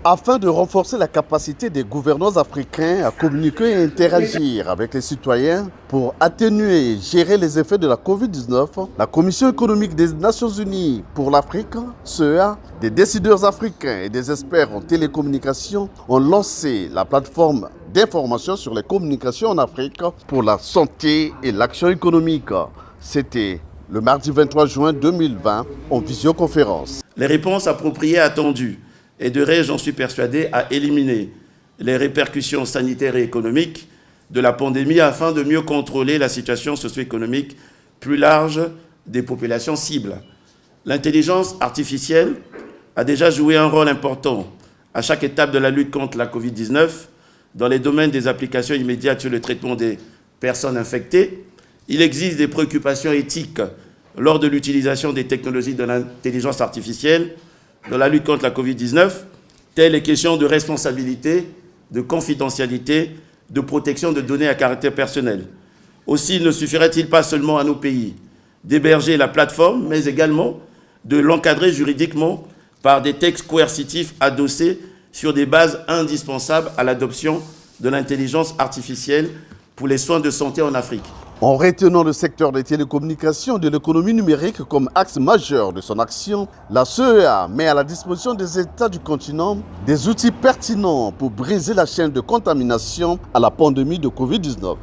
Afin de renforcer la capacité des gouvernants africains à communiquer et interagir avec les citoyens pour atténuer et gérer les effets de la Covid-19, la Commission économique des Nations Unies pour l'Afrique, CEA, des décideurs africains et des experts en télécommunications ont lancé la plateforme d'information sur les communications en Afrique pour la santé et l'action économique. C'était le mardi 23 juin 2020 en visioconférence. Les réponses appropriées attendues aideraient, j'en suis persuadé, à éliminer les répercussions sanitaires et économiques de la pandémie afin de mieux contrôler la situation socio-économique plus large des populations cibles. L'intelligence artificielle a déjà joué un rôle important à chaque étape de la lutte contre la Covid-19 dans les domaines des applications immédiates sur le traitement des personnes infectées. Il existe des préoccupations éthiques lors de l'utilisation des technologies de l'intelligence artificielle dans la lutte contre la Covid-19, telles les questions de responsabilité, de confidentialité, de protection de données à caractère personnel. Aussi, ne suffirait-il pas seulement à nos pays d'héberger la plateforme, mais également de l'encadrer juridiquement par des textes coercitifs adossés sur des bases indispensables à l'adoption de l'intelligence artificielle pour les soins de santé en Afrique. En retenant le secteur des télécommunications et de l'économie numérique comme axe majeur de son action, la CEA met à la disposition des États du continent des outils pertinents pour briser la chaîne de contamination à la pandémie de Covid-19,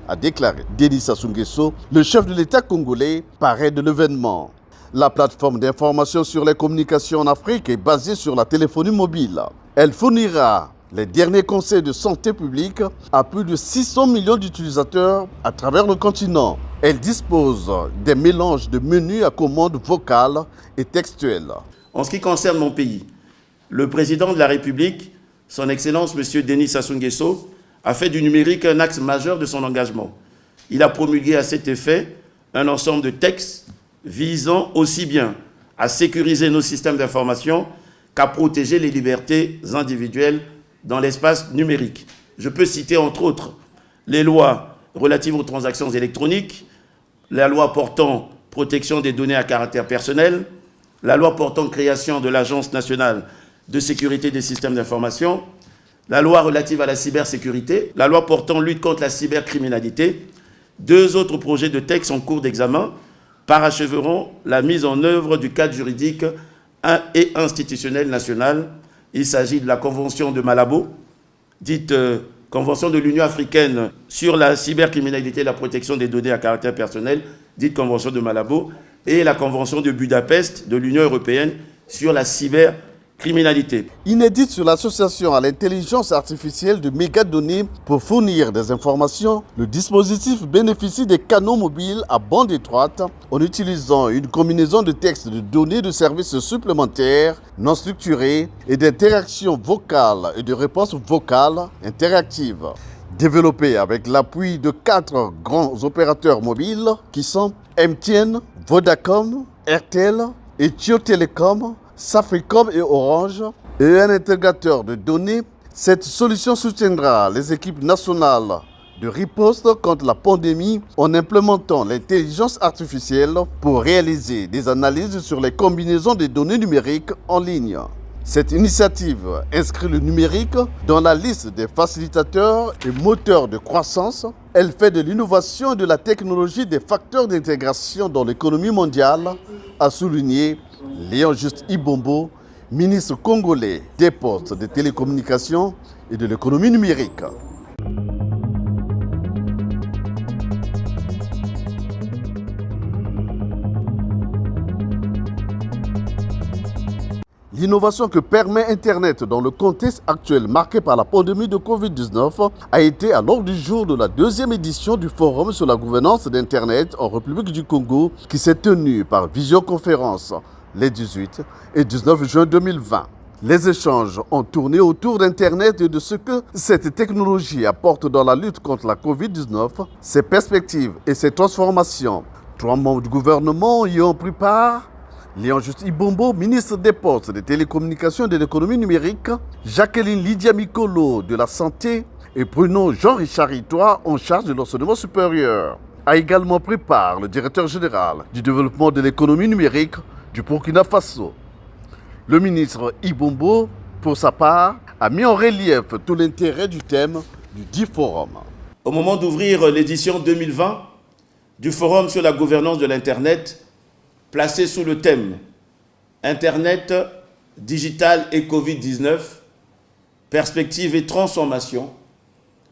a déclaré Denis Sassou Nguesso, le chef de l'État congolais, parrain de l'événement. La plateforme d'information sur les communications en Afrique est basée sur la téléphonie mobile. Elle fournira les derniers conseils de santé publique à plus de 600 millions d'utilisateurs à travers le continent. Elle dispose des mélanges de menus à commande vocale et textuelle. En ce qui concerne mon pays, le président de la République, son Excellence M. Denis Sassou Nguesso, a fait du numérique un axe majeur de son engagement. Il a promulgué à cet effet un ensemble de textes visant aussi bien à sécuriser nos systèmes d'information qu'à protéger les libertés individuelles dans l'espace numérique. Je peux citer entre autres les lois relatives aux transactions électroniques, la loi portant protection des données à caractère personnel, la loi portant création de l'Agence nationale de sécurité des systèmes d'information, la loi relative à la cybersécurité, la loi portant lutte contre la cybercriminalité. Deux autres projets de texte en cours d'examen paracheveront la mise en œuvre du cadre juridique et institutionnel national. Il s'agit de la Convention de Malabo, dite Convention de l'Union africaine sur la cybercriminalité et la protection des données à caractère personnel, dite Convention de Malabo, et la Convention de Budapest de l'Union européenne sur la cybercriminalité. Inédite sur l'association à l'intelligence artificielle de mégadonnées pour fournir des informations, le dispositif bénéficie des canaux mobiles à bande étroite en utilisant une combinaison de textes de données de services supplémentaires non structurés et d'interactions vocales et de réponses vocales interactives. Développé avec l'appui de 4 grands opérateurs mobiles qui sont MTN, Vodacom, Airtel, Ethio Telecom, Safaricom et Orange, et un intégrateur de données, cette solution soutiendra les équipes nationales de riposte contre la pandémie en implémentant l'intelligence artificielle pour réaliser des analyses sur les combinaisons des données numériques en ligne. Cette initiative inscrit le numérique dans la liste des facilitateurs et moteurs de croissance. Elle fait de l'innovation et de la technologie des facteurs d'intégration dans l'économie mondiale, a souligné Léon Juste Ibombo, ministre congolais des Postes, des Télécommunications et de l'économie numérique. L'innovation que permet Internet dans le contexte actuel marqué par la pandémie de Covid-19 a été à l'ordre du jour de la 2e édition du Forum sur la gouvernance d'Internet en République du Congo qui s'est tenu par visioconférence les 18 et 19 juin 2020. Les échanges ont tourné autour d'Internet et de ce que cette technologie apporte dans la lutte contre la Covid-19, ses perspectives et ses transformations. 3 membres du gouvernement y ont pris part. Léon Juste Ibombo, ministre des Postes, des Télécommunications et de l'économie numérique, Jacqueline Lydia Mikolo de la Santé et Bruno Jean-Richard Itois en charge de l'enseignement supérieur. A également pris part le directeur général du développement de l'économie numérique du Burkina Faso. Le ministre Ibombo pour sa part, a mis en relief tout l'intérêt du thème du dit forum. Au moment d'ouvrir l'édition 2020 du Forum sur la gouvernance de l'Internet, placé sous le thème « Internet, digital et Covid-19, perspectives et transformation »,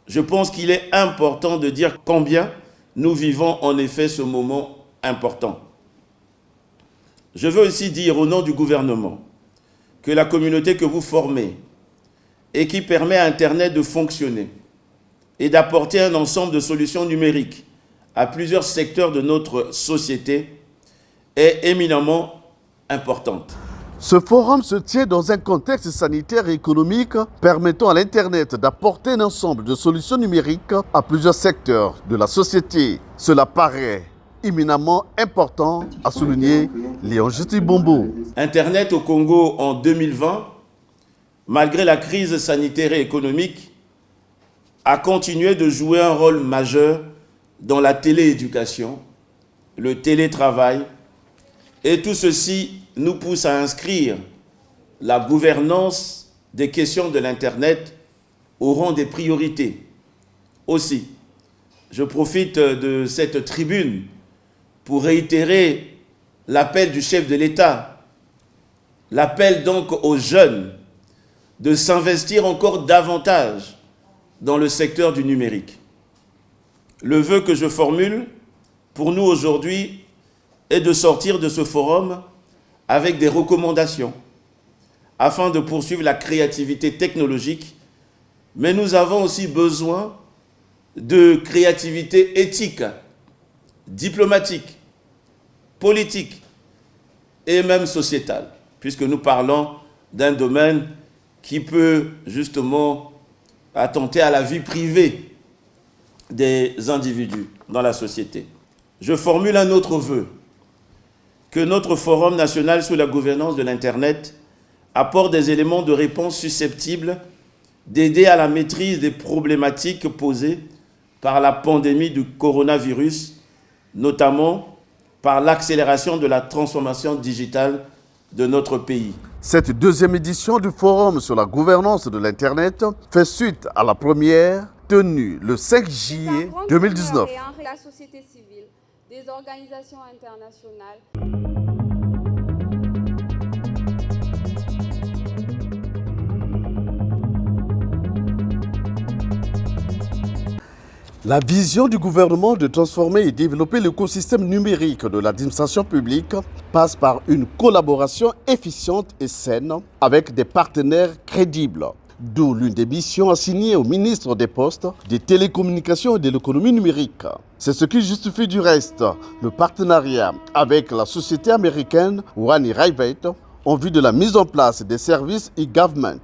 je pense qu'il est important de dire combien nous vivons en effet ce moment important. Je veux aussi dire au nom du gouvernement que la communauté que vous formez et qui permet à Internet de fonctionner et d'apporter un ensemble de solutions numériques à plusieurs secteurs de notre société est éminemment importante. Ce forum se tient dans un contexte sanitaire et économique permettant à l'Internet d'apporter un ensemble de solutions numériques à plusieurs secteurs de la société. Cela paraît éminemment important, a souligné Léon Jutibombo. Internet au Congo en 2020, malgré la crise sanitaire et économique, a continué de jouer un rôle majeur dans la télééducation, le télétravail, et tout ceci nous pousse à inscrire la gouvernance des questions de l'Internet au rang des priorités. Aussi, je profite de cette tribune pour réitérer l'appel du chef de l'État, l'appel donc aux jeunes de s'investir encore davantage dans le secteur du numérique. Le vœu que je formule pour nous aujourd'hui est de sortir de ce forum avec des recommandations afin de poursuivre la créativité technologique, mais nous avons aussi besoin de créativité éthique, diplomatique, politique et même sociétale, puisque nous parlons d'un domaine qui peut justement attenter à la vie privée des individus dans la société. Je formule un autre vœu, que notre Forum national sur la gouvernance de l'Internet apporte des éléments de réponse susceptibles d'aider à la maîtrise des problématiques posées par la pandémie du coronavirus, notamment par l'accélération de la transformation digitale de notre pays. Cette deuxième édition du Forum sur la gouvernance de l'Internet fait suite à la première tenue le 5 juillet 2019. La société civile, des organisations internationales. La vision du gouvernement de transformer et développer l'écosystème numérique de l'administration publique passe par une collaboration efficiente et saine avec des partenaires crédibles. D'où l'une des missions assignées au ministre des Postes, des Télécommunications et de l'Économie numérique. C'est ce qui justifie du reste le partenariat avec la société américaine One Rivet en vue de la mise en place des services e-government.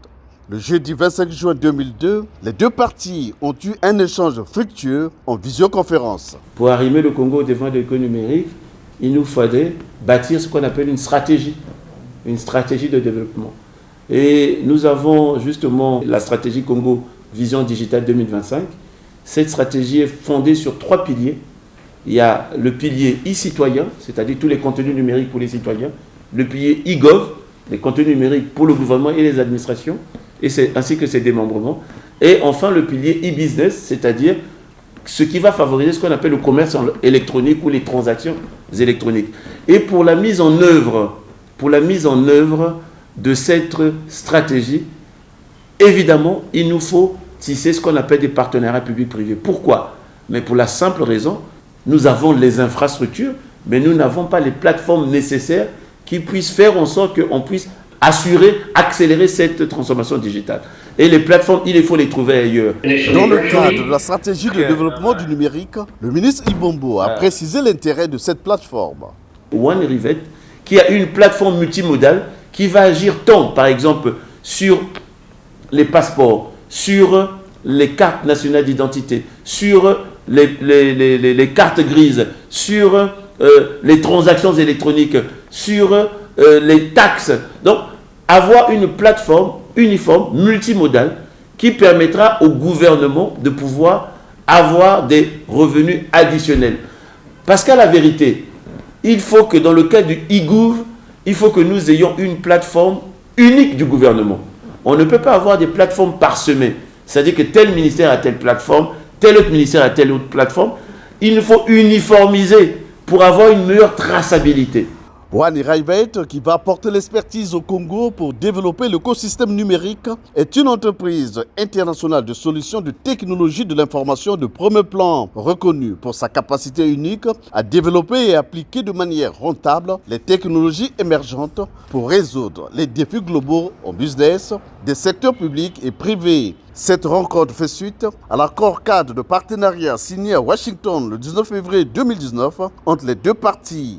Le jeudi 25 juin 2002, les deux parties ont eu un échange fructueux en visioconférence. Pour arrimer le Congo au devant de l'économie numérique, il nous fallait bâtir ce qu'on appelle une stratégie de développement. Et nous avons justement la stratégie Congo Vision Digitale 2025. Cette stratégie est fondée sur 3 piliers. Il y a le pilier e-citoyen, c'est-à-dire tous les contenus numériques pour les citoyens. Le pilier e-gov, les contenus numériques pour le gouvernement et les administrations, ainsi que ses démembrements. Et enfin, le pilier e-business, c'est-à-dire ce qui va favoriser ce qu'on appelle le commerce électronique ou les transactions électroniques. Et pour la mise en œuvre de cette stratégie, évidemment, il nous faut tisser ce qu'on appelle des partenariats publics-privés. Pourquoi? Mais pour la simple raison, nous avons les infrastructures, mais nous n'avons pas les plateformes nécessaires qui puissent faire en sorte qu'on puisse accélérer cette transformation digitale. Et les plateformes, il faut les trouver ailleurs. Dans le cadre de la stratégie de développement du numérique, le ministre Ibombo a précisé l'intérêt de cette plateforme. One Rivet, qui a une plateforme multimodale qui va agir tant, par exemple, sur les passeports, sur les cartes nationales d'identité, sur les cartes grises, sur les transactions électroniques, sur les taxes. Donc, avoir une plateforme uniforme, multimodale, qui permettra au gouvernement de pouvoir avoir des revenus additionnels. Parce qu'à la vérité, il faut que dans le cas du e-gouv, il faut que nous ayons une plateforme unique du gouvernement, On ne peut pas avoir des plateformes parsemées. C'est-à-dire que tel ministère a telle plateforme, tel autre ministère a telle autre plateforme. Il faut uniformiser pour avoir une meilleure traçabilité. Wani Raibet, qui va apporter l'expertise au Congo pour développer l'écosystème numérique, est une entreprise internationale de solutions de technologie de l'information de premier plan, reconnue pour sa capacité unique à développer et appliquer de manière rentable les technologies émergentes pour résoudre les défis globaux au business des secteurs publics et privés. Cette rencontre fait suite à l'accord cadre de partenariat signé à Washington le 19 février 2019 entre les deux parties.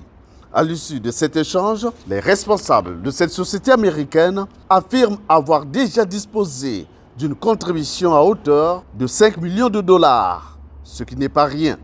À l'issue de cet échange, les responsables de cette société américaine affirment avoir déjà disposé d'une contribution à hauteur de 5 millions de dollars, ce qui n'est pas rien.